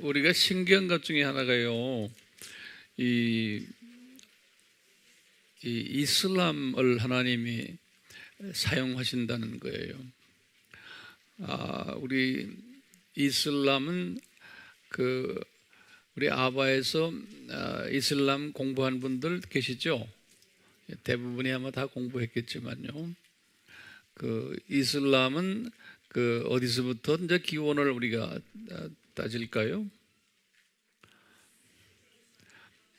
우리가 신기한 것 중에 하나가요. 이 이슬람을 하나님이 사용하신다는 거예요. 우리 이슬람은 우리 아바에서 이슬람 공부한 분들 계시죠? 대부분이 아마 다 공부했겠지만요. 이슬람은 어디서부터 이제 기원을 우리가 따질까요?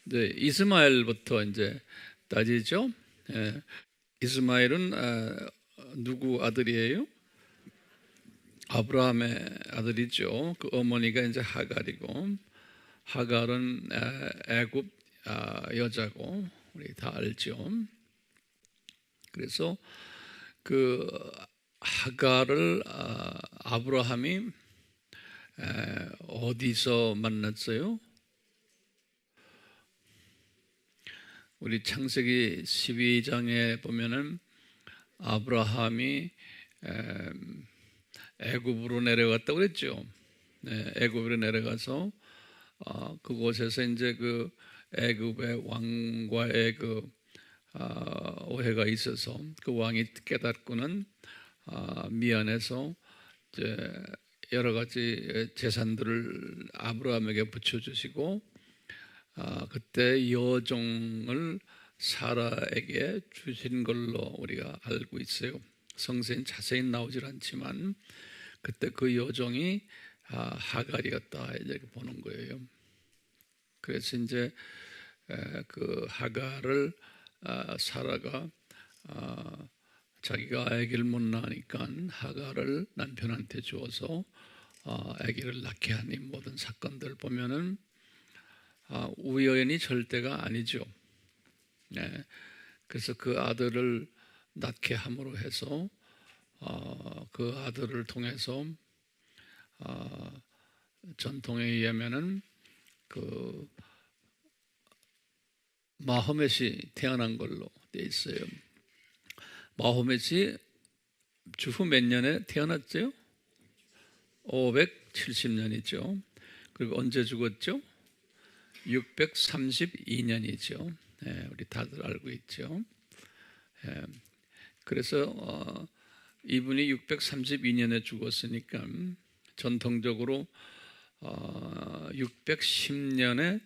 네, 이스마엘부터 이제 따지죠. 예. 이스마엘은 누구 아들이에요? 아브라함의 아들이죠. 그 어머니가 이제 하갈이고, 하갈은 애굽 여자고 우리 다 알죠. 그래서 하갈을 아브라함이 어디서 만났어요? 우리 창세기 12장에 보면은 아브라함이 애굽으로 내려갔다고 그랬죠. 네, 애굽으로 내려가서 그곳에서 이제 애굽의 왕과의 오해가 있어서 그 왕이 깨닫고는 미안해서 이제 여러 가지 재산들을 아브라함에게 붙여주시고 그때 여종을 사라에게 주신 걸로 우리가 알고 있어요. 성서엔 자세히 나오질 않지만 그때 그 여종이 하갈이었다 이렇게 보는 거예요. 그래서 이제 하갈을 사라가 자기가 아기를 못 낳으니까 하갈을 남편한테 주어서 아기를 낳게 한 이 모든 사건들 보면은 우연이 절대가 아니죠. 네. 그래서 그 아들을 낳게 함으로 해서 그 아들을 통해서 전통에 의하면은 마호멧이 태어난 걸로 돼 있어요. 마호멧이 주후 몇 년에 태어났죠? 570년이죠. 그리고 언제 죽었죠? 632년이죠. 네, 우리 다들 알고 있죠. 그래서 이분이 632년에 죽었으니까 전통적으로 610년에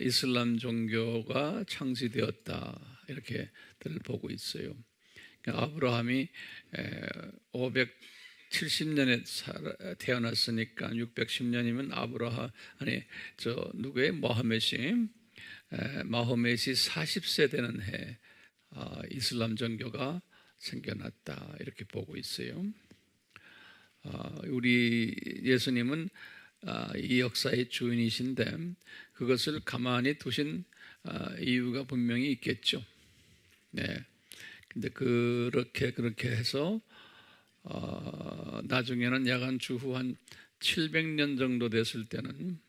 이슬람 종교가 창시되었다 이렇게들 보고 있어요. 그러니까 아브라함이 570년에 태어났으니까 610년이면 누구의 마호멧이 40세 되는 해 이슬람 종교가 생겨났다 이렇게 보고 있어요. 우리 예수님은 이 역사의 주인이신데 그것을 가만히 두신 이유가 분명히 있겠죠. 네. 근데 그렇게 해서 나중에는 약 한 주후 한 700년 정도 됐을 때는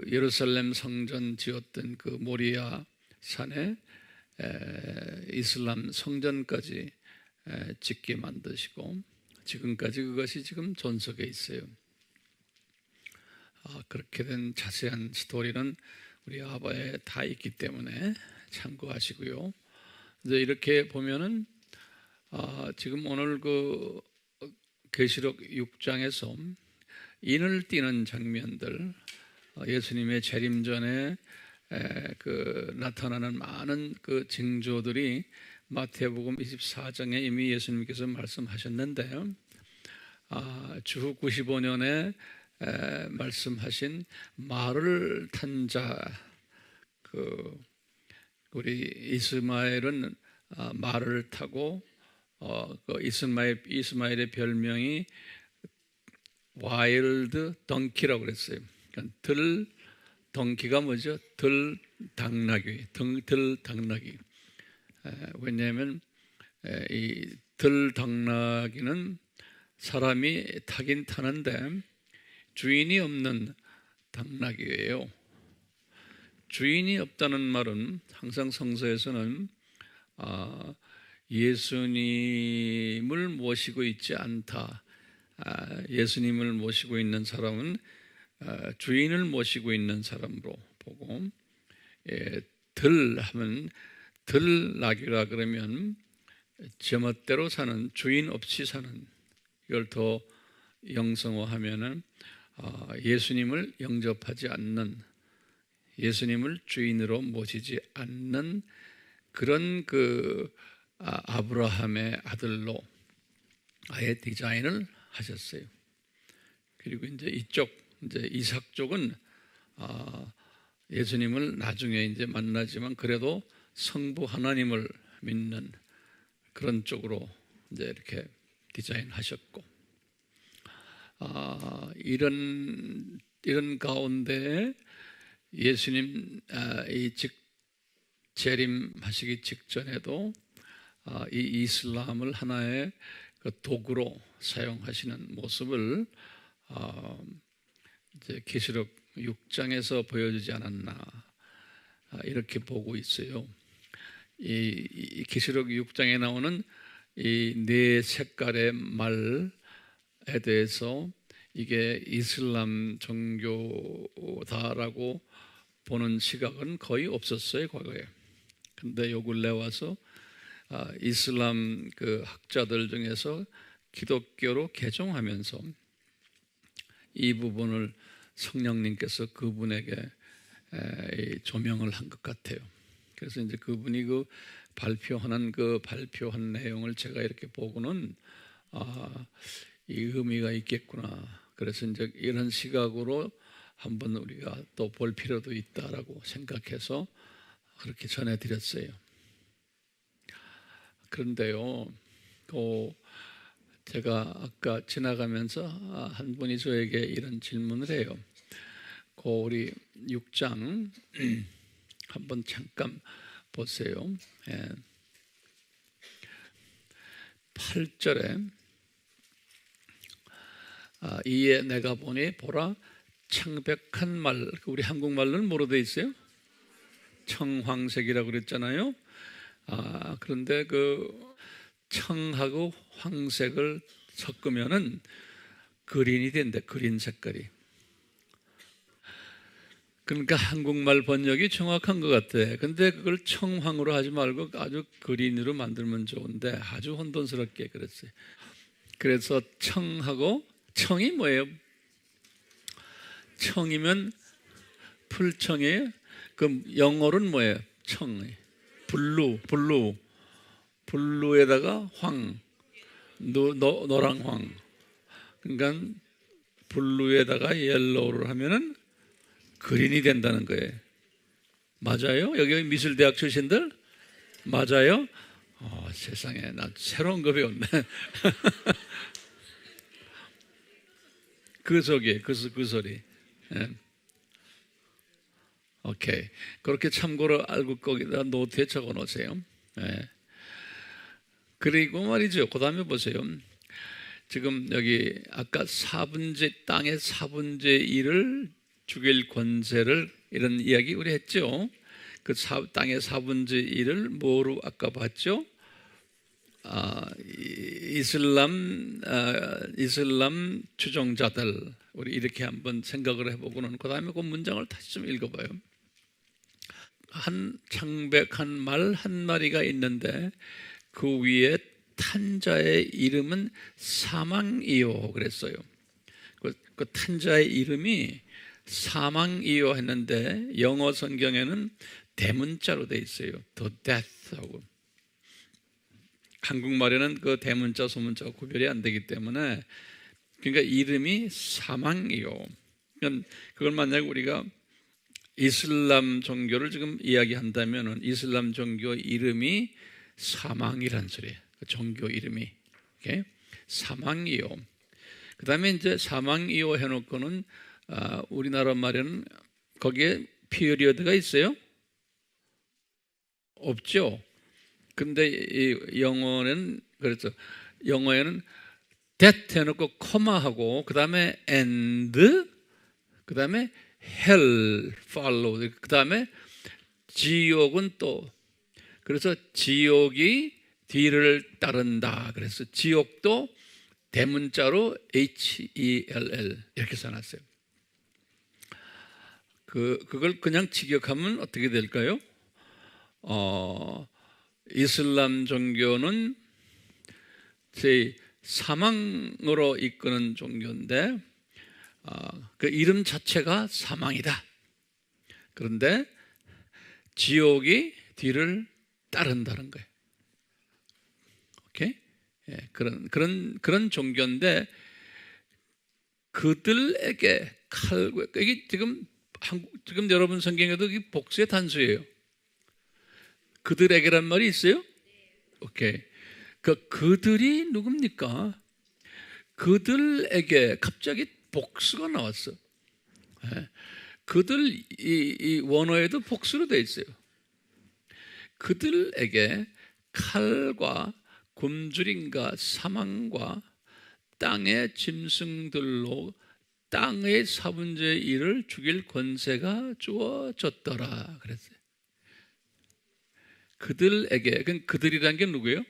예루살렘 성전 지었던 그 모리아 산에 이슬람 성전까지 짓게 만드시고 지금까지 그것이 지금 존속해 있어요. 그렇게 된 자세한 스토리는 우리 아바에 다 있기 때문에 참고하시고요. 이제 이렇게 보면은 지금 오늘 계시록 6장에서 인을 띠는 장면들, 예수님의 재림 전에 나타나는 많은 징조들이 마태복음 24장에 이미 예수님께서 말씀하셨는데요. 주후 95년에 말씀하신 말을 탄 자, 우리 이스마엘은 말을 타고 이스마엘의 별명이 와일드 덩키라고 그랬어요. 그러니까 덩키가 뭐죠? 들당나귀. 왜냐하면 이 들당나귀는 사람이 타긴 타는데 주인이 없는 당나귀예요. 주인이 없다는 말은 항상 성서에서는 예수님을 모시고 있지 않다 예수님을 모시고 있는 사람은 주인을 모시고 있는 사람으로 보고, 들 하면 들나귀라 그러면 제멋대로 사는, 주인 없이 사는, 이걸 더 영성화하면은 예수님을 영접하지 않는, 예수님을 주인으로 모시지 않는 그런 아브라함의 아들로 아예 디자인을 하셨어요. 그리고 이제 이제 이삭 쪽은 예수님을 나중에 이제 만나지만 그래도 성부 하나님을 믿는 그런 쪽으로 이제 이렇게 디자인하셨고, 이런 가운데 예수님 이 재림하시기 직전에도 이 이슬람을 하나의 도구로 사용하시는 모습을 이제 계시록 6장에서 보여주지 않았나, 이렇게 보고 있어요. 이 계시록 6장에 나오는 이 네 색깔의 말에 대해서 이게 이슬람 종교다라고 보는 시각은 거의 없었어요, 과거에. 근데 요 근래 와서 이슬람 학자들 중에서 기독교로 개종하면서 이 부분을 성령님께서 그분에게 조명을 한 것 같아요. 그래서 이제 그분이 발표한 내용을 제가 이렇게 보고는 이 의미가 있겠구나. 그래서 이제 이런 시각으로 한번 우리가 또 볼 필요도 있다라고 생각해서 그렇게 전해드렸어요. 그런데요, 제가 아까 지나가면서 한 분이 저에게 이런 질문을 해요. 우리 6장 한번 잠깐 보세요. 8절에 이에 내가 보니 보라 창백한 말, 우리 한국말로는 뭐로 되어 있어요? 청황색이라고 그랬잖아요. 그런데 청하고 황색을 섞으면은 그린이 된대, 그린 색깔이. 그러니까 한국말 번역이 정확한 것 같아. 근데 그걸 청황으로 하지 말고 아주 그린으로 만들면 좋은데 아주 혼돈스럽게 그랬어요. 그래서 청하고, 청이 뭐예요? 청이면 풀청이에요. 그럼 영어로는 뭐예요? 청, 블루에다가 노랑황. 그러니까 블루에다가 옐로우를 하면은 그린이 된다는 거예요. 맞아요? 여기 미술대학 출신들? 맞아요? 세상에, 나 새로운 거 배웠네. 그 소리. 예. 오케이. 그렇게 참고로 알고 거기다 노트에 적어 놓으세요. 예. 그리고 말이죠. 그 다음에 보세요. 지금 여기 아까 땅의 4분의 1을 죽일 권세를, 이런 이야기 우리 했죠. 땅의 4분의 1을 뭐로 아까 봤죠? 이슬람 추종자들, 우리 이렇게 한번 생각을 해보고는 그 다음에 그 문장을 다시 좀 읽어봐요. 창백한 말 한 마리가 있는데 그 위에 탄 자의 이름은 사망이요 그랬어요. 그 탄 자의 이름이 사망이요 했는데 영어 성경에는 대문자로 돼 있어요. The death하고. 한국말에는 그 대문자 소문자가 구별이 안 되기 때문에, 그러니까 이름이 사망이요. 그걸 만약에 우리가 이슬람 종교를 지금 이야기한다면은 이슬람 종교 이름이 사망이란 소리예요. 그 종교 이름이. 오케이? 사망이요. 그 다음에 이제 사망이요 해놓고는 우리나라 말에는 거기에 피리어드가 있어요? 없죠. 근데 이 영어는 그렇죠. 영어에는 that 해놓고 코마하고 그 다음에 and 그 다음에 hell follow 그 다음에 지옥은 또, 그래서 지옥이 뒤를 따른다. 그래서 지옥도 대문자로 HELL 이렇게 써놨어요. 그걸 그냥 직역하면 어떻게 될까요? 이슬람 종교는 제 사망으로 이끄는 종교인데 그 이름 자체가 사망이다. 그런데 지옥이 뒤를 따른다는 거예요. 오케이? 예, 그런 종교인데 그들에게 칼과 이게 지금 여러분 성경에도 이게 복수의 단수예요. 그들에게란 말이 있어요? 오케이. 그들이 누굽니까? 그들에게 갑자기 복수가 나왔어. 예. 그들 이 원어에도 복수로 되어 있어요. 그들에게 칼과 굶주림과 사망과 땅의 짐승들로 땅의 4분의 1을 죽일 권세가 주어졌더라 그랬어요. 그들에게, 그들이란 게 누구예요?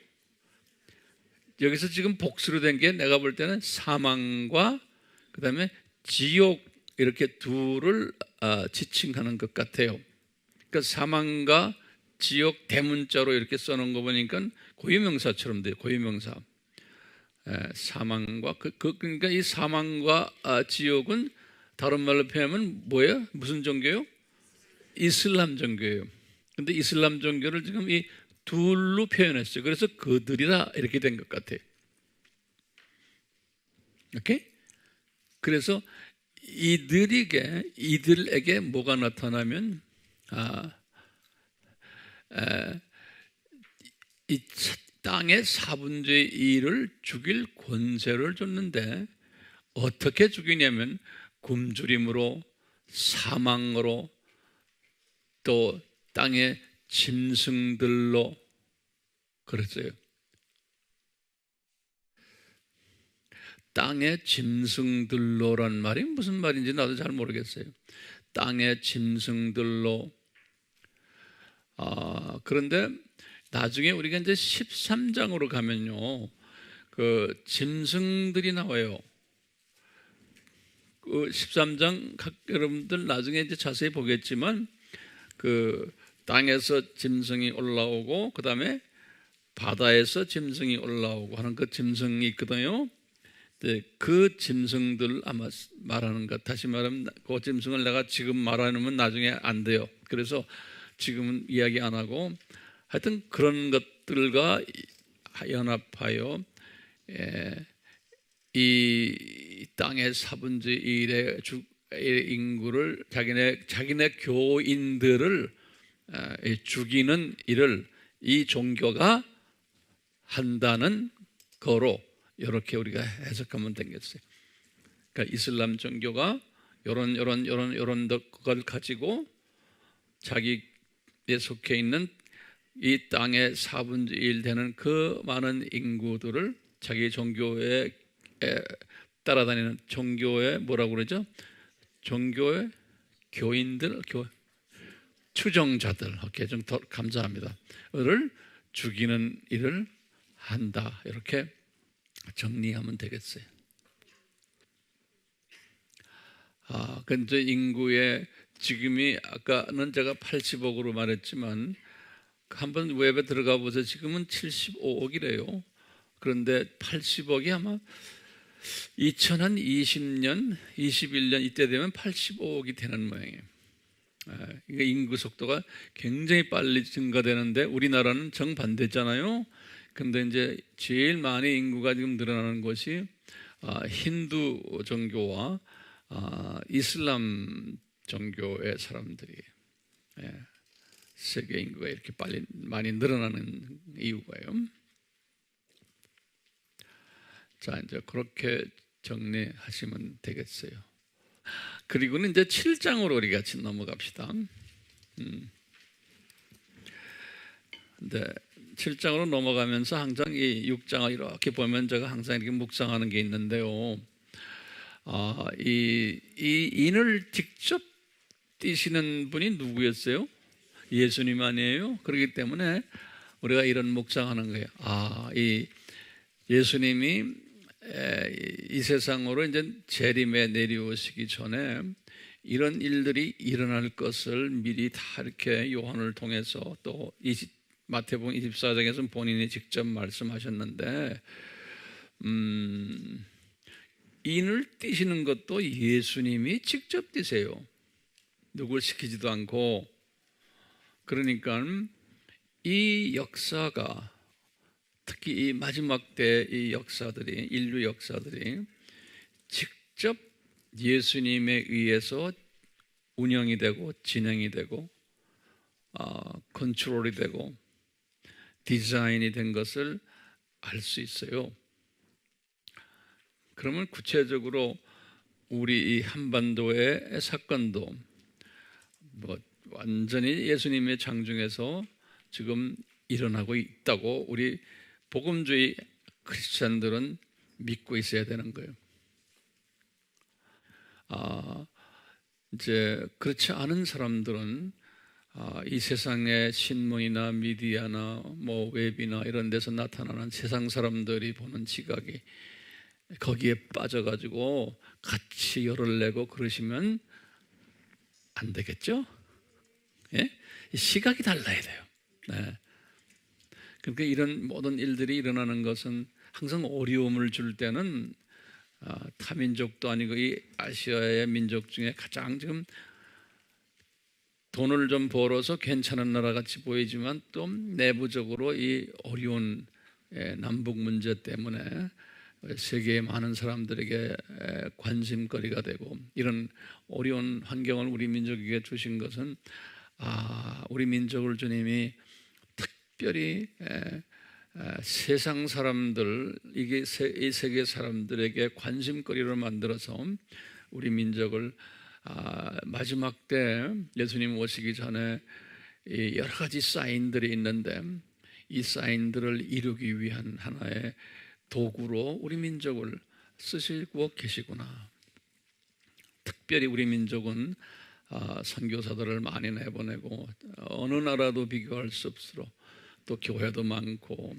여기서 지금 복수로 된 게 내가 볼 때는 사망과 그 다음에 지옥 이렇게 둘을 지칭하는 것 같아요. 그러니까 사망과 지옥 대문자로 이렇게 써놓은 거 보니까 고유명사처럼 돼요. 고유명사. 사망과 그러니까 이 사망과 지옥은 다른 말로 표현하면 뭐예요? 무슨 종교예요? 이슬람 종교예요. 근데 이슬람 종교를 지금 이 둘로 표현했어요. 그래서 그들이라 이렇게 된 것 같아요. 오케이? 그래서 이들에게 뭐가 나타나면 이 땅의 4분의 1을 죽일 권세를 줬는데 어떻게 죽이냐면 굶주림으로 사망으로 또 땅의 짐승들로 그랬어요. 땅의 짐승들로란 말이 무슨 말인지 나도 잘 모르겠어요. 땅의 짐승들로. 그런데 나중에 우리가 이제 13장으로 가면요, 그 짐승들이 나와요. 그 13장 여러분들 나중에 이제 자세히 보겠지만 그 땅에서 짐승이 올라오고 그 다음에 바다에서 짐승이 올라오고 하는 그 짐승이 있거든요. 그 짐승들 아마 말하는 것. 다시 말하면 그 짐승을 내가 지금 말하면 나중에 안 돼요. 그래서 지금은 이야기 안 하고 하여튼 그런 것들과 연합하여 이 땅의 4분의 1의 인구를 자기네 교인들을 죽이는 일을 이 종교가 한다는 거로 이렇게 우리가 해석하면 되겠어요. 그러니까 이슬람 종교가 이런 걸 가지고 자기에 속해 있는 이 땅의 4분의 1 되는 그 많은 인구들을 자기 종교에 따라다니는 종교의 뭐라고 그러죠? 종교의 교인들, 추종자들, 오케이, 좀 더 감사합니다. 를 죽이는 일을 한다. 이렇게 정리하면 되겠어요. 근데 인구의 지금이 아까는 제가 80억으로 말했지만 한번 웹에 들어가 보세요. 지금은 75억이래요. 그런데 80억이 아마 2020년, 21년 이때 되면 85억이 되는 모양이에요. 인구 속도가 굉장히 빨리 증가되는데 우리나라는 정반대잖아요. 근데 이제 제일 많이 인구가 지금 늘어나는 것이 힌두 종교와 이슬람 종교의 사람들이에요. 세계 인구가 이렇게 빨리 많이 늘어나는 이유가요. 자, 이제 그렇게 정리하시면 되겠어요. 그리고는 이제 7장으로 우리 같이 넘어갑시다. 근데 7장으로 넘어가면서 항상 이 6장을 이렇게 보면 제가 항상 이렇게 묵상하는 게 있는데요. 이 인을 직접 띄시는 분이 누구였어요? 예수님 아니에요? 그렇기 때문에 우리가 이런 묵상하는 거예요. 이 예수님이 이 세상으로 이제 재림에 내려오시기 전에 이런 일들이 일어날 것을 미리 다 이렇게 요한을 통해서 또 마태복음 24장에서는 본인이 직접 말씀하셨는데, 인을 띄시는 것도 예수님이 직접 띄세요. 누굴 시키지도 않고. 그러니까 이 역사가, 특히 이 마지막 때 이 역사들이, 인류 역사들이 직접 예수님에 의해서 운영이 되고 진행이 되고 컨트롤이 되고 디자인이 된 것을 알 수 있어요. 그러면 구체적으로 우리 이 한반도의 사건도 완전히 예수님의 장중에서 지금 일어나고 있다고 우리 복음주의 크리스찬들은 믿고 있어야 되는 거예요. 이제 그렇지 않은 사람들은 이 세상의 신문이나 미디어나 웹이나 이런 데서 나타나는 세상 사람들이 보는 시각이 거기에 빠져가지고 같이 열을 내고 그러시면 안 되겠죠? 예? 시각이 달라야 돼요. 네. 그러니까 이런 모든 일들이 일어나는 것은 항상 어려움을 줄 때는 타민족도 아니고 이 아시아의 민족 중에 가장 지금 돈을 좀 벌어서 괜찮은 나라 같이 보이지만 또 내부적으로 이 어려운 남북 문제 때문에 세계의 많은 사람들에게 관심거리가 되고, 이런 어려운 환경을 우리 민족에게 주신 것은 우리 민족을 주님이 특별히 세상 사람들, 이 세계 사람들에게 관심거리로 만들어서 우리 민족을 마지막 때 예수님 오시기 전에 여러 가지 사인들이 있는데 이 사인들을 이루기 위한 하나의 도구로 우리 민족을 쓰시고 계시구나. 특별히 우리 민족은 선교사들을 많이 내보내고 어느 나라도 비교할 수 없도록 또 교회도 많고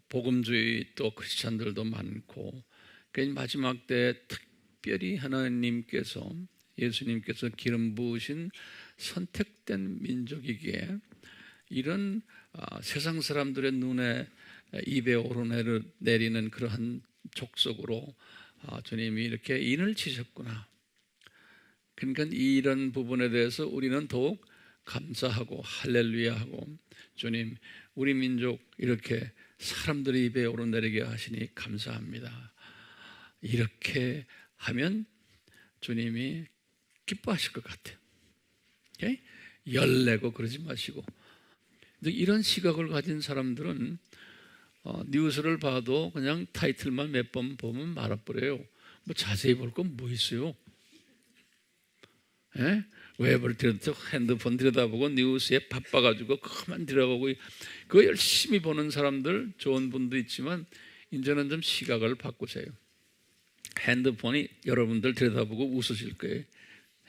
복음주의 또 크리스찬들도 많고, 그러니까 마지막 때 특별히 하나님께서, 예수님께서 기름 부으신 선택된 민족이기에 이런 세상 사람들의 눈에 입에 오르내리는 그러한 족속으로 주님이 이렇게 인을 치셨구나. 그러니까 이런 부분에 대해서 우리는 더욱 감사하고 할렐루야하고, 주님 우리 민족 이렇게 사람들의 입에 오르내리게 하시니 감사합니다. 이렇게 하면 주님이 기뻐하실 것 같아요. 오케이? 열내고 그러지 마시고. 이런 시각을 가진 사람들은 뉴스를 봐도 그냥 타이틀만 몇 번 보면 말아버려요. 뭐 자세히 볼 건 뭐 있어요? 예? 웹을 핸드폰 들여다보고 뉴스에 바빠가지고 그만 들여다보고 그거 열심히 보는 사람들 좋은 분도 있지만 이제는 좀 시각을 바꾸세요. 핸드폰이 여러분들 들여다보고 웃으실 거예요.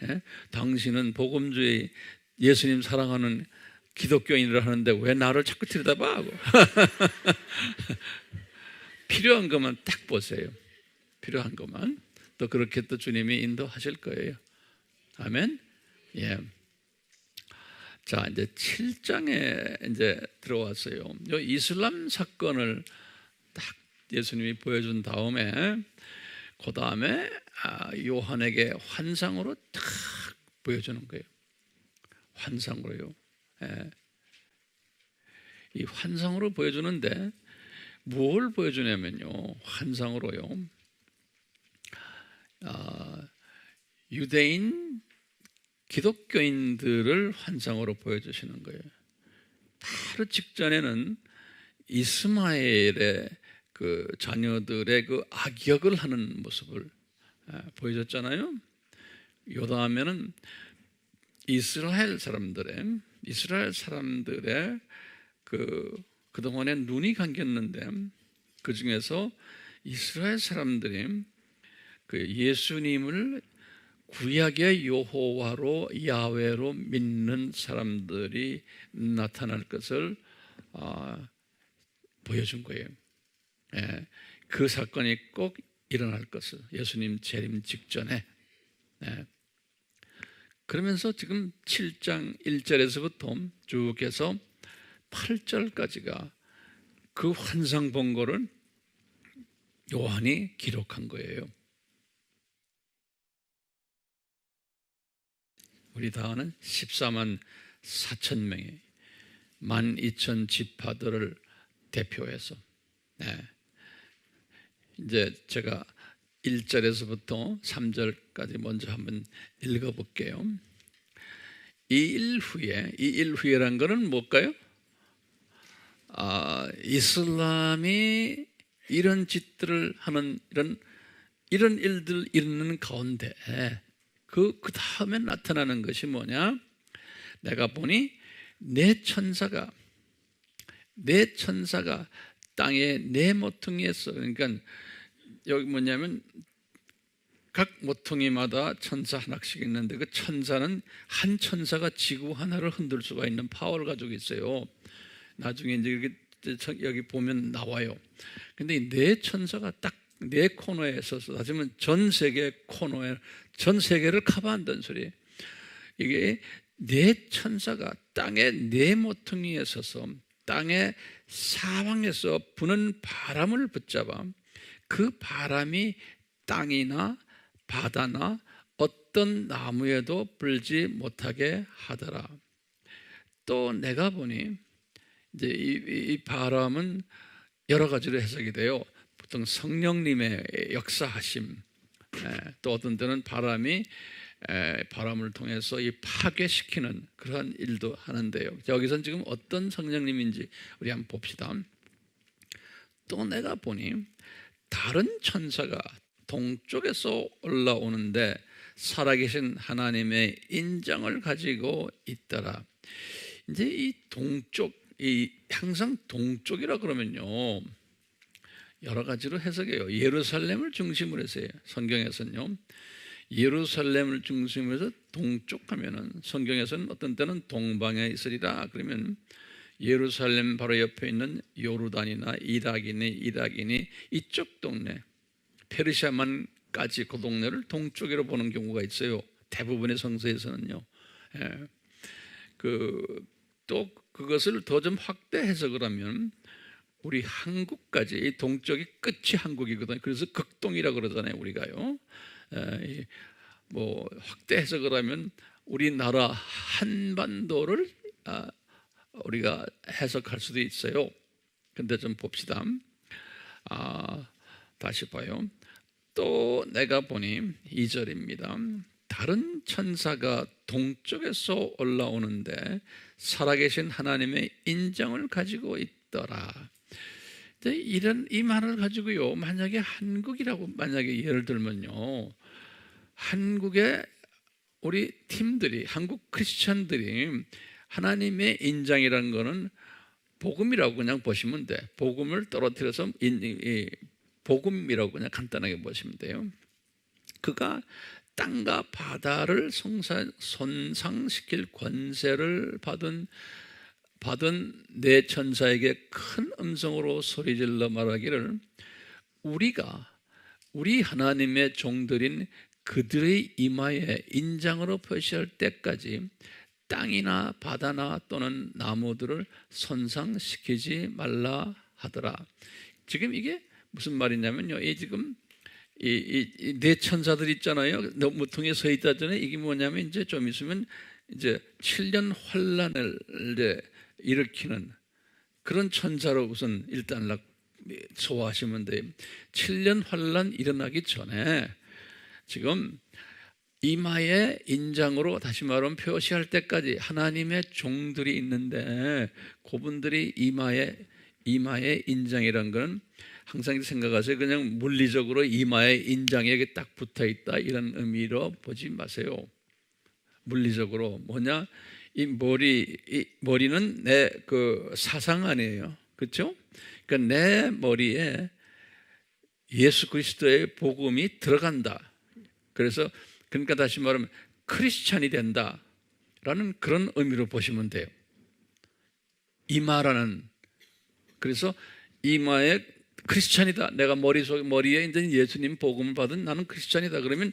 예? 당신은 복음주의 예수님 사랑하는 기독교인이라 하는데 왜 나를 자꾸 들여다봐 하고 필요한 것만 딱 보세요. 필요한 것만. 또 그렇게 또 주님이 인도하실 거예요. 아멘. 예. 자, 이제 7장에 이제 들어왔어요. 이 이슬람 사건을 딱 예수님이 보여준 다음에 그 다음에 요한에게 환상으로 딱 보여주는 거예요. 환상으로요. 예. 이 환상으로 보여주는데 뭘 보여주냐면요, 환상으로요. 유대인 기독교인들을 환상으로 보여주시는 거예요. 바로 직전에는 이스마엘의 그 자녀들의 그 악역을 하는 모습을 보여줬잖아요. 요 다음에는 이스라엘 사람들의 그동안에 눈이 감겼는데 그 중에서 이스라엘 사람들이 그 예수님을 구약의 여호와로 야훼로 믿는 사람들이 나타날 것을 보여준 거예요. 예. 그 사건이 꼭 일어날 것을, 예수님 재림 직전에. 네. 그러면서 지금 7장 1절에서부터 쭉 해서 8절까지가 그 환상 본 거를 요한이 기록한 거예요. 우리 다하는 14만 4천 명의 12,000 지파들을 대표해서. 네. 이제 제가 1절에서부터 3절까지 먼저 한번 읽어볼게요. 이 일 후에란 거는 뭘까요? 이슬람이 이런 짓들을 하는 이런 일들 일어나는 가운데 그 다음에 나타나는 것이 뭐냐? 내가 보니 내 천사가 땅에 네 모퉁이에서, 그러니까 여기 뭐냐면 각 모퉁이마다 천사 하나씩 있는데 그 천사는 한 천사가 지구 하나를 흔들 수가 있는 파워를 가지고 있어요. 나중에 이제 여기 보면 나와요. 근데 이 네 천사가 딱 네 코너에 있어서, 하지만 전 세계 코너에, 전 세계를 커버한다는 소리. 이게 네 천사가 땅의 네 모퉁이에 서서 땅의 사방에서 부는 바람을 붙잡아 그 바람이 땅이나 바다나 어떤 나무에도 불지 못하게 하더라. 또 내가 보니 이제 이 바람은 여러 가지로 해석이 돼요. 보통 성령님의 역사하심, 또 어떤 때는 바람을 통해서 이 파괴시키는 그러한 일도 하는데요. 여기서는 지금 어떤 성령님인지 우리 한번 봅시다. 또 내가 보니 다른 천사가 동쪽에서 올라오는데 살아계신 하나님의 인장을 가지고 있더라. 이제 이 동쪽, 항상 동쪽이라 그러면요 여러 가지로 해석해요. 예루살렘을 중심으로 해서요. 성경에서는요 예루살렘을 중심으로 해서 동쪽 하면은, 성경에서는 어떤 때는 동방에 있으리라 그러면 예루살렘 바로 옆에 있는 요르단이나 이락이니 이쪽 동네, 페르시아만까지 그 동네를 동쪽으로 보는 경우가 있어요. 대부분의 성서에서는요. 또 그것을 더 좀 확대 해석을 하면 우리 한국까지, 이 동쪽이 끝이 한국이거든요. 그래서 극동이라고 그러잖아요, 우리가요. 뭐 확대 해석을 하면 우리나라 한반도를 우리가 해석할 수도 있어요. 근데 좀 봅시다. 다시 봐요. 또 내가 보니 2절입니다. 다른 천사가 동쪽에서 올라오는데 살아계신 하나님의 인장을 가지고 있더라. 이 말을 가지고요, 만약에 한국이라고 만약에 예를 들면요, 한국의 우리 팀들이, 한국 크리스천들이 하나님의 인장이라는 거는 복음이라고 그냥 보시면 돼. 복음을 떨어뜨려서 복음이라고 그냥 간단하게 보시면 돼요. 그가 땅과 바다를 손상시킬 권세를 받은 내 천사에게 큰 음성으로 소리질러 말하기를, 우리 하나님의 종들인 그들의 이마에 인장으로 표시할 때까지 땅이나 바다나 또는 나무들을 손상시키지 말라 하더라. 지금 이게 무슨 말이냐면요, 지금 이 네 천사들 있잖아요. 모퉁이에 서 있다잖아요. 이게 뭐냐면 이제 좀 있으면 이제 7년 환란을 일으키는 그런 천사로 우선 일단 소화하시면 돼요. 7년 환란 일어나기 전에 지금 이마에 인장으로, 다시 말하면 표시할 때까지 하나님의 종들이 있는데, 그분들이 이마에 인장이란 건 항상 생각하세요. 그냥 물리적으로 이마에 인장이 이렇게 딱 붙어 있다 이런 의미로 보지 마세요. 물리적으로 뭐냐? 이 머리는 내 그 사상 아니에요. 그렇죠? 그러니까 내 머리에 예수 그리스도의 복음이 들어간다. 그러니까 다시 말하면 크리스찬이 된다라는 그런 의미로 보시면 돼요. 이마라는, 그래서 이마에 크리스찬이다. 내가 머리에 이제 예수님 복음을 받은 나는 크리스찬이다. 그러면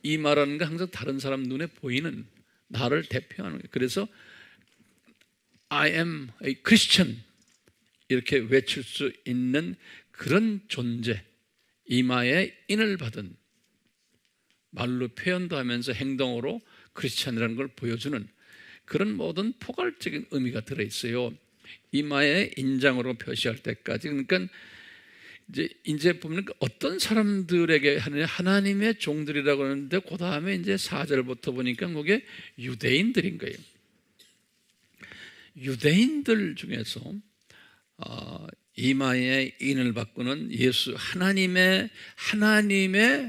이 말하는 게 항상 다른 사람 눈에 보이는 나를 대표하는 거예요. 그래서 I am a Christian 이렇게 외칠 수 있는 그런 존재, 이마에 인을 받은, 말로 표현도 하면서 행동으로 크리스찬이라는 걸 보여주는 그런 모든 포괄적인 의미가 들어있어요. 이마에 인장으로 표시할 때까지. 그러니까 이제 보면 어떤 사람들에게 하느냐, 하나님의 종들이라고 하는데 그 다음에 이제 4절부터 보니까 그게 유대인들인 거예요. 유대인들 중에서 이마에 인을 바꾸는 예수 하나님의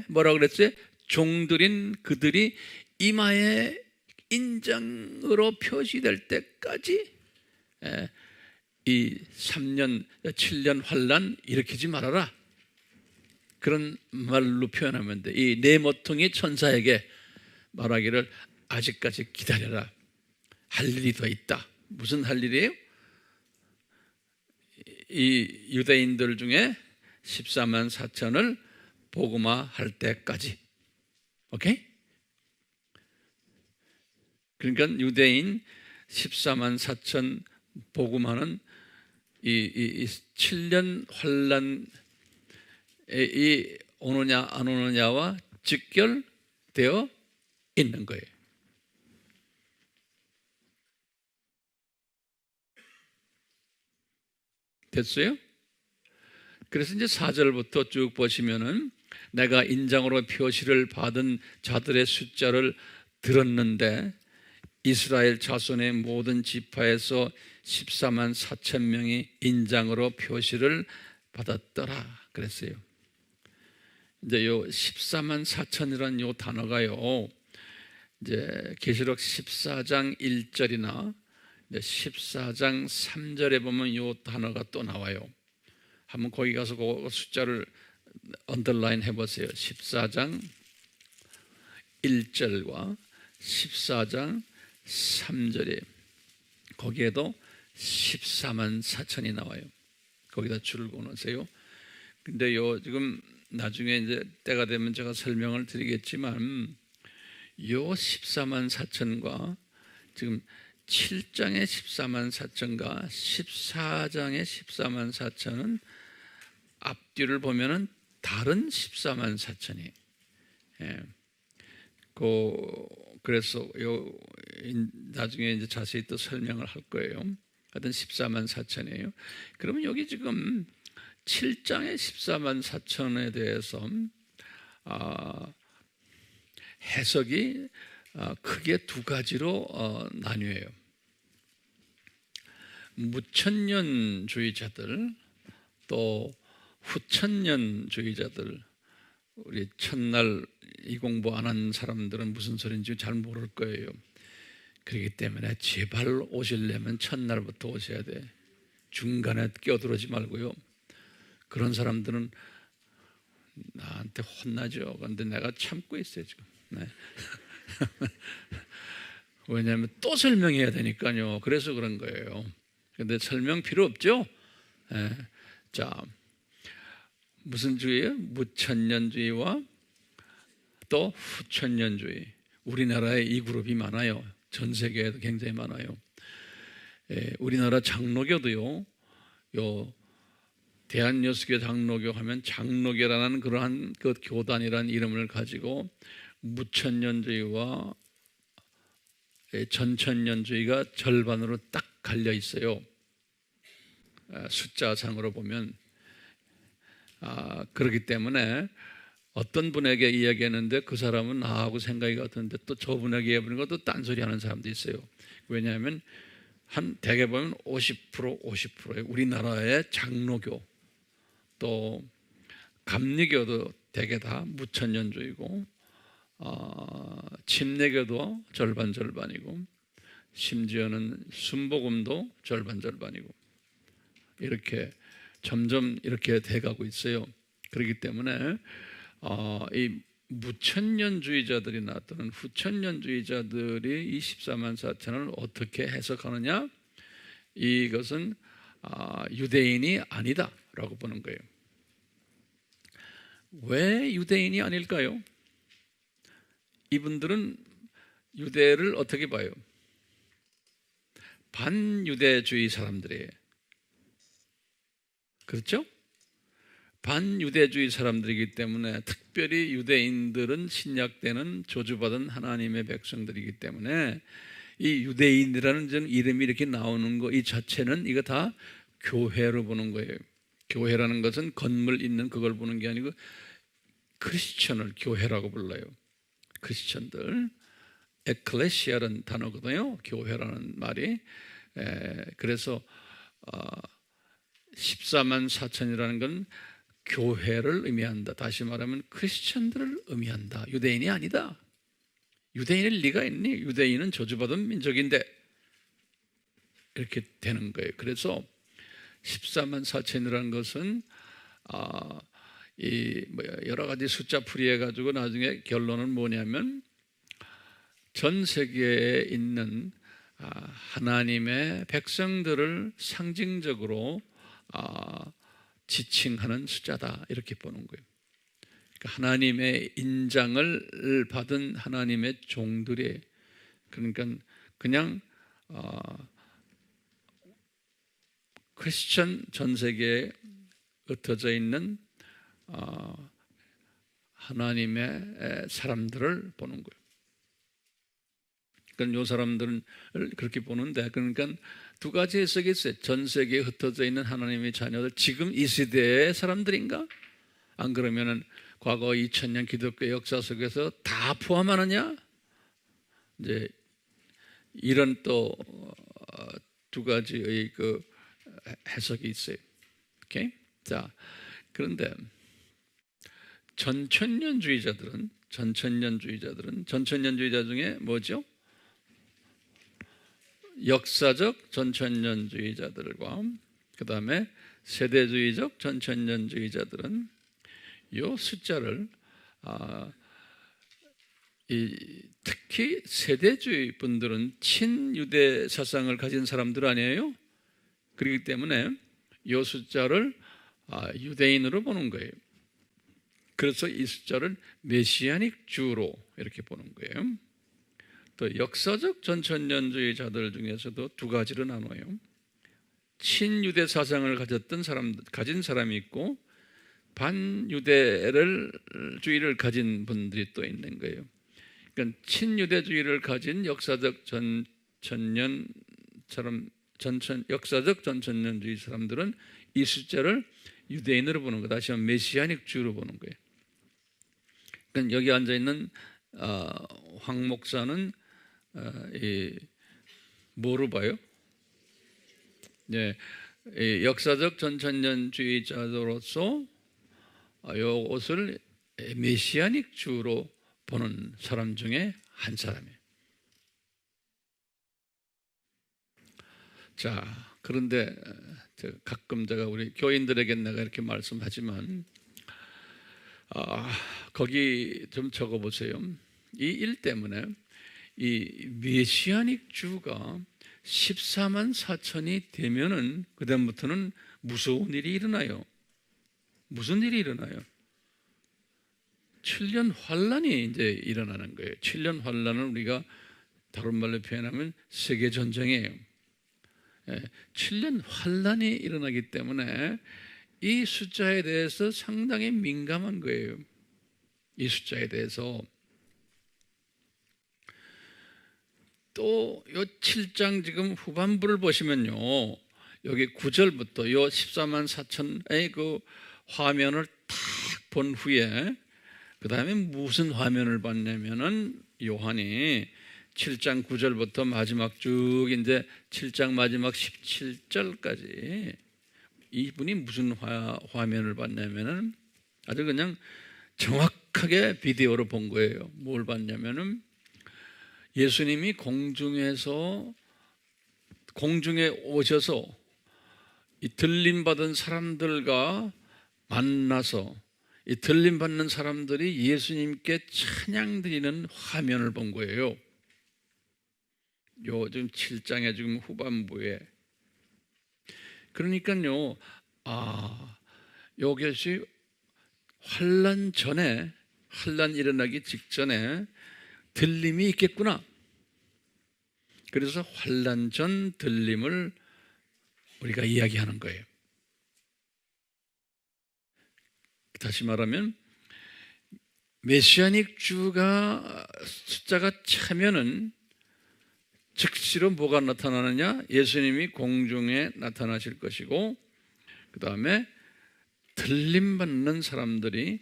뭐라고 그랬어요? 종들인 그들이 이마에 인장으로 표시될 때까지 이 3년, 7년 환난 일으키지 말아라. 그런 말로 표현하면 돼. 이 네 모퉁이 천사에게 말하기를 아직까지 기다려라. 할 일이 더 있다. 무슨 할 일이에요? 이 유대인들 중에 14만 4천을 복음화할 때까지. 오케이? 그러니까 유대인 14만 4천 복음화는 이 7년 환란이 오느냐 안 오느냐와 직결되어 있는 거예요. 됐어요? 그래서 이제 4절부터 쭉 보시면은 내가 인장으로 표시를 받은 자들의 숫자를 들었는데 이스라엘 자손의 모든 지파에서 14만 4천 명이 인장으로 표시를 받았더라 그랬어요. 이제 요 14만 4천이라는 요 단어가요, 이제 계시록 14장 1절이나 14장 3절에 보면 요 단어가 또 나와요. 한번 거기 가서 그 숫자를 언더라인 해보세요. 14장 1절과 14장 3절에 거기에도 14만 4천이 나와요. 거기다 줄을 그어놓으세요. 근데 요 지금 나중에 이제 때가 되면 제가 설명을 드리겠지만 요 14만 4천과 지금 7장의 14만 4천과 14장의 14만 4천은 앞뒤를 보면은 다른 14만 4천이. 예. 그래서 요 나중에 이제 자세히 또 설명을 할 거예요. 하여튼 14만 4천이에요. 그러면 여기 지금 7장의 14만 4천에 대해서 해석이 크게 두 가지로 나뉘어요. 무천년주의자들 또 후천년주의자들. 우리 첫날 이 공부 안 한 사람들은 무슨 소리인지 잘 모를 거예요. 그렇기 때문에 제발 오시려면 첫날부터 오셔야 돼. 중간에 끼어들어지 말고요. 그런 사람들은 나한테 혼나죠. 그런데 내가 참고 있어요 지금. 네. 왜냐하면 또 설명해야 되니까요. 그래서 그런 거예요. 그런데 설명 필요 없죠. 네. 자, 무슨 주의예요? 무천년주의와 또 후천년주의. 우리나라에 이 그룹이 많아요. 전 세계에도 굉장히 많아요. 우리나라 장로교도요, 요 대한여수교 장로교 하면 장로교라는 그러한 그 교단이라는 이름을 가지고 무천년주의와 전천년주의가 절반으로 딱 갈려 있어요. 숫자상으로 보면. 그렇기 때문에 어떤 분에게 이야기했는데 그 사람은 나하고 생각이 같은데 또 저분에게 이야기해보니까 또 딴소리 하는 사람도 있어요. 왜냐하면 대개 보면 50%예요. 우리나라의 장로교 또 감리교도 대개 다 무천년주의고 침례교도 절반이고 심지어는 순복음도 절반이고 이렇게 점점 이렇게 돼가고 있어요. 그렇기 때문에 이 무천년주의자들이나 또는 후천년주의자들이 이 14만 4천을 어떻게 해석하느냐? 이것은 유대인이 아니다라고 보는 거예요. 왜 유대인이 아닐까요? 이분들은 유대를 어떻게 봐요? 반유대주의 사람들이에요. 그렇죠? 반유대주의 사람들이기 때문에, 특별히 유대인들은 신약 때는 저주받은 하나님의 백성들이기 때문에 이 유대인이라는 이름이 이렇게 나오는 거 이 자체는 이거 다 교회로 보는 거예요. 교회라는 것은 건물 있는 그걸 보는 게 아니고 크리스천을 교회라고 불러요. 크리스천들. 에클레시아라는 단어거든요. 교회라는 말이. 그래서 14만 4천이라는 건 교회를 의미한다. 다시 말하면 크리스천들을 의미한다. 유대인이 아니다. 유대인일 리가 있니? 유대인은 저주받은 민족인데, 이렇게 되는 거예요. 그래서 14만 4천이라는 것은 여러 가지 숫자 풀이해 가지고 나중에 결론은 뭐냐면, 전 세계에 있는 하나님의 백성들을 상징적으로 지칭하는 숫자다, 이렇게 보는 거예요. 그러니까 하나님의 인장을 받은 하나님의 종들이, 그러니까 그냥 크리스천 전 세계에 흩어져 있는 하나님의 사람들을 보는 거예요. 그러니까 이 사람들은 그렇게 보는데, 그러니까 두 가지 해석이 있어요. 전 세계에 흩어져 있는 하나님의 자녀들, 지금 이 시대의 사람들인가? 안 그러면은 과거 2000년 기독교 역사 속에서 다 포함하느냐? 이제 이런 또 두 가지의 그 해석이 있어요. 오케이? 자, 그런데 전천년주의자들은 전천년주의자 중에 뭐죠? 역사적 전천년주의자들과 그 다음에 세대주의적 전천년주의자들은 이 숫자를 특히 세대주의 분들은 친유대 사상을 가진 사람들 아니에요? 그렇기 때문에 이 숫자를 유대인으로 보는 거예요. 그래서 이 숫자를 메시아닉 주로 이렇게 보는 거예요. 또 역사적 전천년주의자들 중에서도 두 가지로 나눠요. 친유대 사상을 가진 사람이 있고, 반유대주의를 가진 분들이 또 있는 거예요. 그러니까 친유대주의를 가진 역사적 역사적 전천년주의 사람들은 이 숫자를 유대인으로 보는 거, 다시 한번 메시아닉 주로 보는 거예요. 그러니까 여기 앉아 있는 황 목사는 뭐로 봐요? 네, 역사적 전천년주의자로서 이것을 메시아닉 주로 보는 사람 중에 한 사람이에요. 자, 그런데 가끔 제가 우리 교인들에게 내가 이렇게 말씀하지만 거기 좀 적어보세요. 이 일 때문에 이 메시아닉 주가 14만 4천이 되면은 그 다음부터는 무서운 일이 일어나요. 무슨 일이 일어나요? 7년 환란이 이제 일어나는 거예요. 7년 환란을 우리가 다른 말로 표현하면 세계 전쟁이에요. 7년 환란이 일어나기 때문에 이 숫자에 대해서 상당히 민감한 거예요. 이 숫자에 대해서. 또 요 7장 지금 후반부를 보시면요, 여기 9절부터 요 14만 4천의 그 화면을 딱 본 후에 그 다음에 무슨 화면을 봤냐면은 요한이 7장 9절부터 마지막 쭉 이제 7장 마지막 17절까지 이분이 무슨 화면을 봤냐면은 아주 그냥 정확하게 비디오로 본 거예요. 뭘 봤냐면은 예수님이 공중에 오셔서 이 들림 받은 사람들과 만나서 이 들림 받는 사람들이 예수님께 찬양 드리는 화면을 본 거예요. 요즘 7장의 지금 후반부에. 그러니까요, 이것이 환난 전에, 환난 일어나기 직전에 들림이 있겠구나. 그래서 환난 전 들림을 우리가 이야기하는 거예요. 다시 말하면 메시아닉 주가 숫자가 차면은 즉시로 뭐가 나타나느냐? 예수님이 공중에 나타나실 것이고, 그 다음에 들림받는 사람들이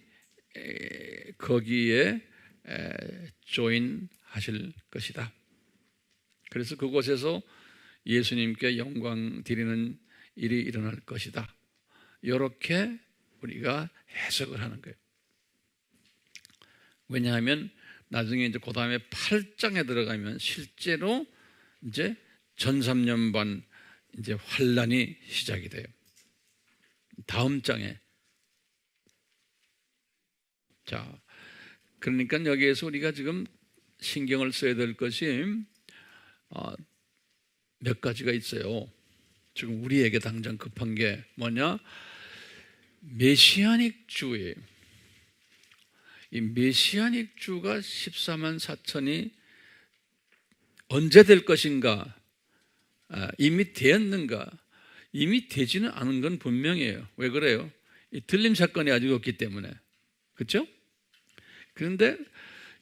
거기에 조인하실 것이다. 그래서 그곳에서 예수님께 영광 드리는 일이 일어날 것이다. 이렇게 우리가 해석을 하는 거예요. 왜냐하면 나중에 이제 그 다음에 8장에 들어가면 실제로 이제 전 3년 반 이제 환란이 시작이 돼요. 다음 장에. 자, 그러니까 여기에서 우리가 지금 신경을 써야 될 것이 몇 가지가 있어요. 지금 우리에게 당장 급한 게 뭐냐? 메시아닉 주에 이 메시아닉 주가 14만 4천이 언제 될 것인가? 이미 되었는가? 이미 되지는 않은 건 분명해요. 왜 그래요? 이 들림 사건이 아직 없기 때문에. 그렇죠? 그런데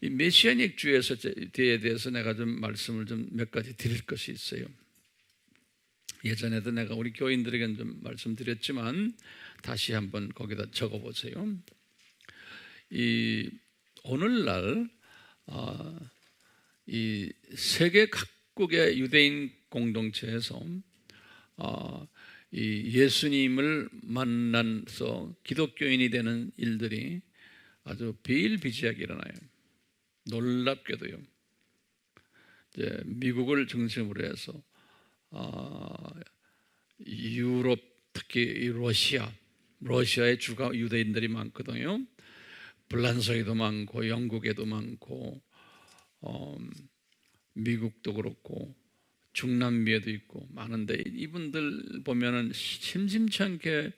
이 메시아닉 주에 대해서 내가 좀 말씀을 좀 몇 가지 드릴 것이 있어요. 예전에도 내가 우리 교인들에게 좀 말씀드렸지만 다시 한번 거기다 적어보세요. 이 오늘날 이 세계 각국의 유대인 공동체에서 이 예수님을 만나서 기독교인이 되는 일들이 아주 비일비재하게 일어나요. 놀랍게도요. 이제 미국을 중심으로 해서 유럽, 특히 러시아의 주가 유대인들이 많거든요. 불란서에도 많고 영국에도 많고 미국도 그렇고 중남미에도 있고 많은데 이분들 보면은 심심치 않게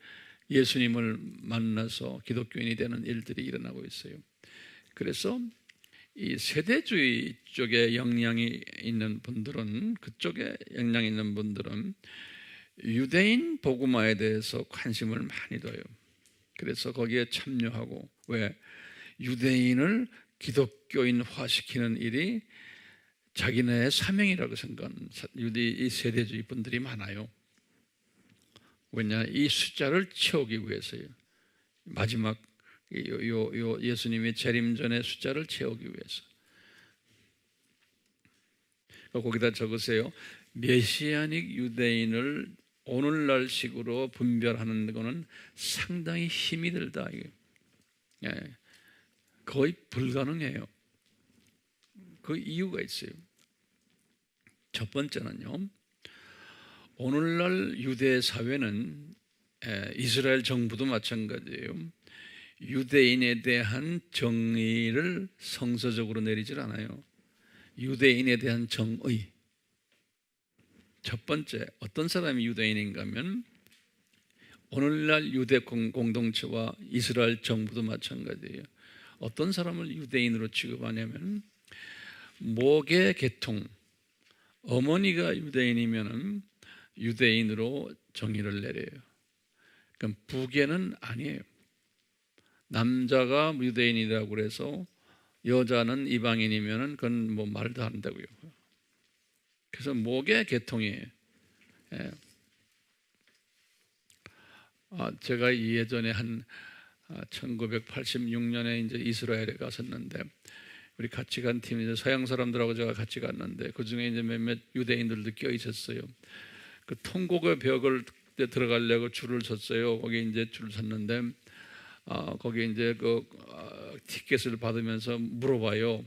예수님을 만나서 기독교인이 되는 일들이 일어나고 있어요. 그래서 이 세대주의 쪽에 영향이 있는 분들은, 그쪽에 영향이 있는 분들은 유대인 복음화에 대해서 관심을 많이 둬요. 그래서 거기에 참여하고, 왜? 유대인을 기독교인화 시키는 일이 자기네의 사명이라고 생각하는 이 세대주의 분들이 많아요. 왜냐? 이 숫자를 채우기 위해서요. 마지막 예수님의 재림 전의 숫자를 채우기 위해서. 거기다 적으세요. 메시아닉 유대인을 오늘날 식으로 분별하는 것은 상당히 힘이 들다. 거의 불가능해요. 그 이유가 있어요. 첫 번째는요, 오늘날 유대 사회는 이스라엘 정부도 마찬가지예요. 유대인에 대한 정의를 성서적으로 내리질 않아요. 유대인에 대한 정의. 첫 번째, 어떤 사람이 유대인인가 하면 오늘날 유대 공동체와 이스라엘 정부도 마찬가지예요. 어떤 사람을 유대인으로 취급하냐면 목의 계통, 어머니가 유대인이면 유대인으로 정의를 내려요. 그럼 부계는 아니에요. 남자가 유대인이라고 그래서 여자는 이방인이면 그건 뭐 말도 안 된다고요. 그래서 목의 계통이에요. 예. 제가 예전에 한 1986년에 이제 이스라엘에 갔었는데, 우리 같이 간 팀, 이제 서양 사람들하고 제가 같이 갔는데 그 중에 이제 몇몇 유대인들도 껴 있었어요. 그 통곡의 벽을 들어가려고 줄을 섰어요. 거기 이제 줄을 섰는데 거기 이제 그 티켓을 받으면서 물어봐요.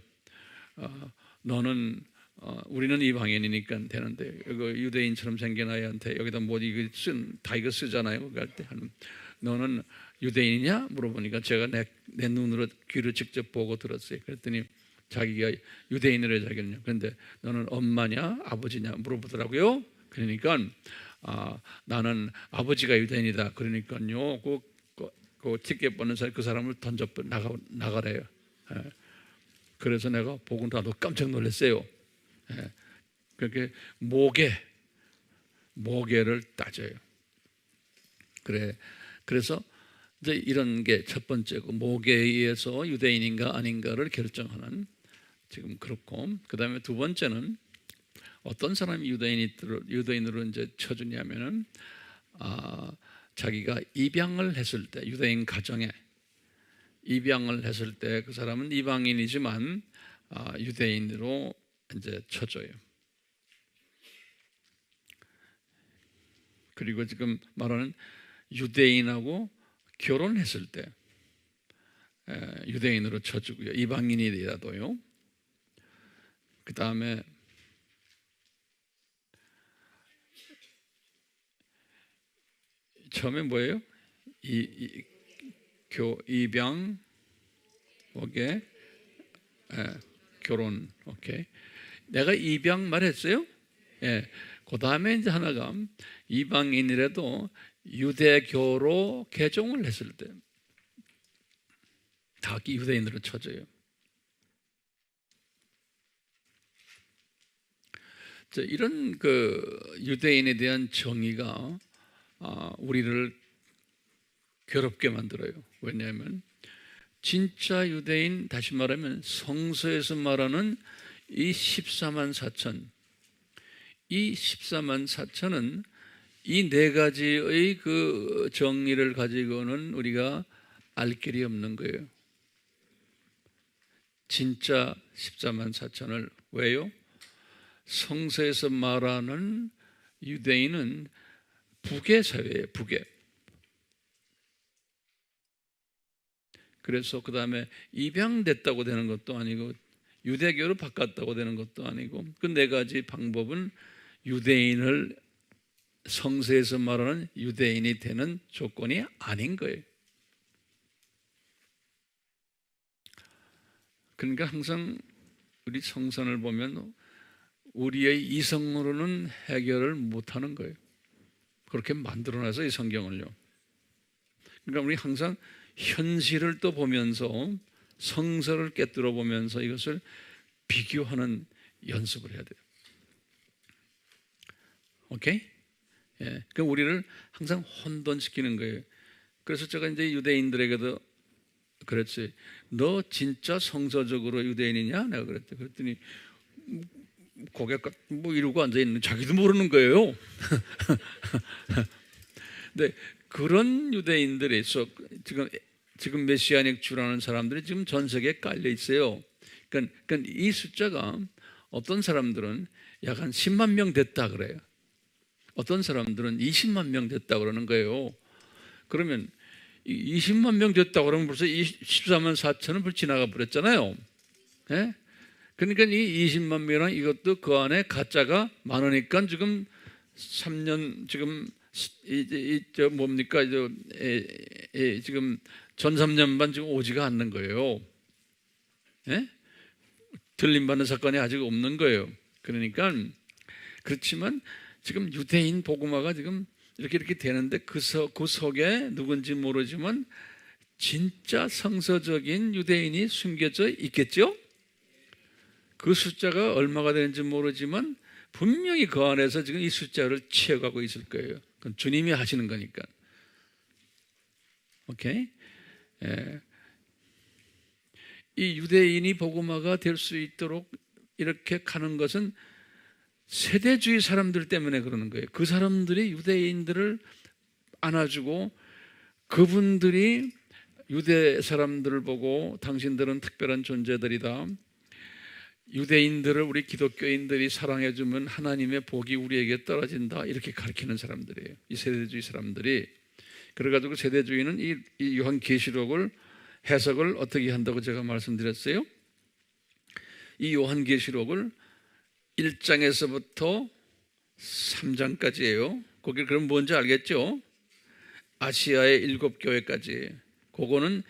너는 우리는 이방인이니까 되는데 그 유대인처럼 생긴 아이한테 여기다 뭐 이거 다 이거 쓰잖아요. 그럴 때 너는 유대인이냐 물어보니까 제가 내 눈으로 귀를 직접 보고 들었어요. 그랬더니 자기가 유대인으로 자기는요. 그런데 너는 엄마냐 아버지냐 물어보더라고요. 그러니까 나는 아버지가 유대인이다. 그러니까요. 그 티켓 보는 사람 그 사람을 던져 나가래요. 예. 그래서 내가 보고 나도 깜짝 놀랐어요. 예. 그렇게 모계를 따져요. 그래서 이제 이런 게 첫 번째고, 모계에 의해서 유대인인가 아닌가를 결정하는, 지금 그렇고, 그 다음에 두 번째는 어떤 사람이 유대인으로 이제 쳐주냐면은, 자기가 입양을 했을 때, 유대인 가정에 입양을 했을 때 그 사람은 이방인이지만 유대인으로 이제 쳐줘요. 그리고 지금 말하는 유대인하고 결혼했을 때 유대인으로 쳐주고요. 이방인이라도요. 그 다음에 처음에 뭐예요? 입양, 오케이, 결혼, 오케이. 내가 입양 말했어요? 예. 그 다음에 이제 하나가 이방인이라도 유대교로 개종을 했을 때 다 유대인으로 쳐져요. 이런 그 유대인에 대한 정의가 우리를 괴롭게 만들어요. 왜냐하면 진짜 유대인, 다시 말하면 성서에서 말하는 이 14만 4천, 이 14만 4천은 이 네 가지의 그 정의를 가지고는 우리가 알 길이 없는 거예요. 진짜 14만 4천을. 왜요? 성서에서 말하는 유대인은 북의 사회예요. 북의. 그래서 그 다음에 입양됐다고 되는 것도 아니고 유대교로 바꿨다고 되는 것도 아니고, 그 네 가지 방법은 유대인을, 성서에서 말하는 유대인이 되는 조건이 아닌 거예요. 그러니까 항상 우리 성선을 보면 우리의 이성으로는 해결을 못하는 거예요. 그렇게 만들어놔서 이 성경을요. 그러니까 우리 항상 현실을 또 보면서, 성서를 깨뜨려 보면서 이것을 비교하는 연습을 해야 돼요. 오케이? 예. 그럼 우리를 항상 혼돈시키는 거예요. 그래서 제가 이제 유대인들에게도 그랬지. 너 진짜 성서적으로 유대인이냐? 내가 그랬더니 고개 뭐 이러고 앉아 있는, 자기도 모르는 거예요. 근데 그런 유대인들이 있어. 지금 메시아닉 주라는 사람들이 지금 전 세계에 깔려 있어요. 그러니까 이 숫자가 어떤 사람들은 약 한 10만 명 됐다 그래요. 어떤 사람들은 20만 명 됐다 그러는 거예요. 그러면 20만 명 됐다 그러면 벌써 14만 4천은 벌써 지나가 버렸잖아요. 예? 그러니까 이 20만 명이랑 이것도 그 안에 가짜가 많으니까 지금 3년 지금 저 뭡니까 지금 전 3년 반 지금 오지가 않는 거예요. 예? 들림받는 사건이 아직 없는 거예요. 그러니까 그렇지만 지금 유대인 복음화가 지금 이렇게 되는데 그 속에 누군지 모르지만 진짜 성서적인 유대인이 숨겨져 있겠죠? 그 숫자가 얼마가 되는지 모르지만 분명히 그 안에서 지금 이 숫자를 채워가고 있을 거예요. 그건 주님이 하시는 거니까. 오케이? 예. 이 유대인이 복음화가 될 수 있도록 이렇게 가는 것은 세대주의 사람들 때문에 그러는 거예요. 그 사람들이 유대인들을 안아주고 그분들이 유대 사람들을 보고 당신들은 특별한 존재들이다, 유대인들을 우리 기독교인들이 사랑해주면 하나님의 복이 우리에게 떨어진다, 이렇게 가르치는 사람들이에요. 이 세대주의 사람들이. 그래가지고 세대주의는 이 요한계시록을 해석을 어떻게 한다고 제가 말씀드렸어요. 이 요한계시록을 1장에서부터 3장까지예요. 거기 그럼 뭔지 알겠죠? 아시아의 7교회까지. 그거는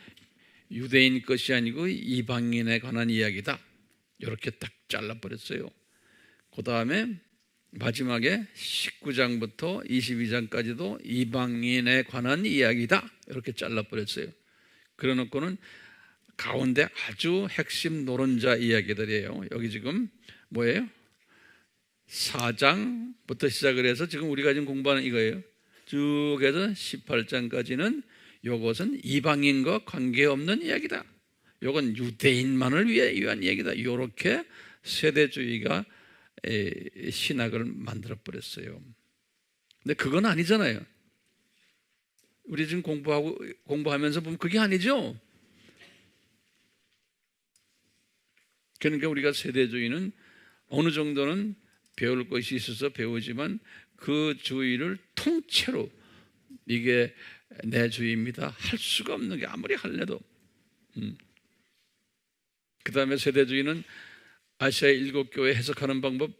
유대인 것이 아니고 이방인에 관한 이야기다. 이렇게 딱 잘라버렸어요. 그 다음에 마지막에 19장부터 22장까지도 이방인에 관한 이야기다 이렇게 잘라버렸어요. 그래놓고는 가운데 아주 핵심 노론자 이야기들이에요. 여기 지금 뭐예요? 4장부터 시작을 해서 지금 우리가 지금 공부하는 이거예요. 쭉 해서 18장까지는 이것은 이방인과 관계없는 이야기다. 이건 유대인만을 위한 이야기다. 이렇게 세대주의가 신학을 만들어 버렸어요. 근데 그건 아니잖아요. 우리 지금 공부하면서 보면 그게 아니죠. 그러니까 우리가 세대주의는 어느 정도는 배울 것이 있어서 배우지만 그 주의를 통째로 이게 내 주의입니다 할 수가 없는 게 아무리 할래도. 그 다음에 세대주의는 아시아의 7교회 해석하는 방법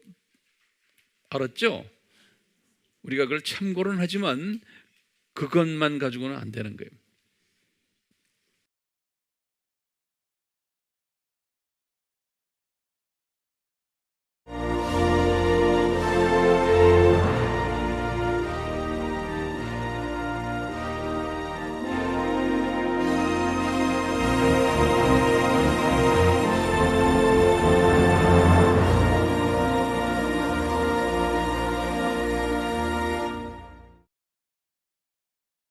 알았죠? 우리가 그걸 참고는 하지만 그것만 가지고는 안 되는 거예요.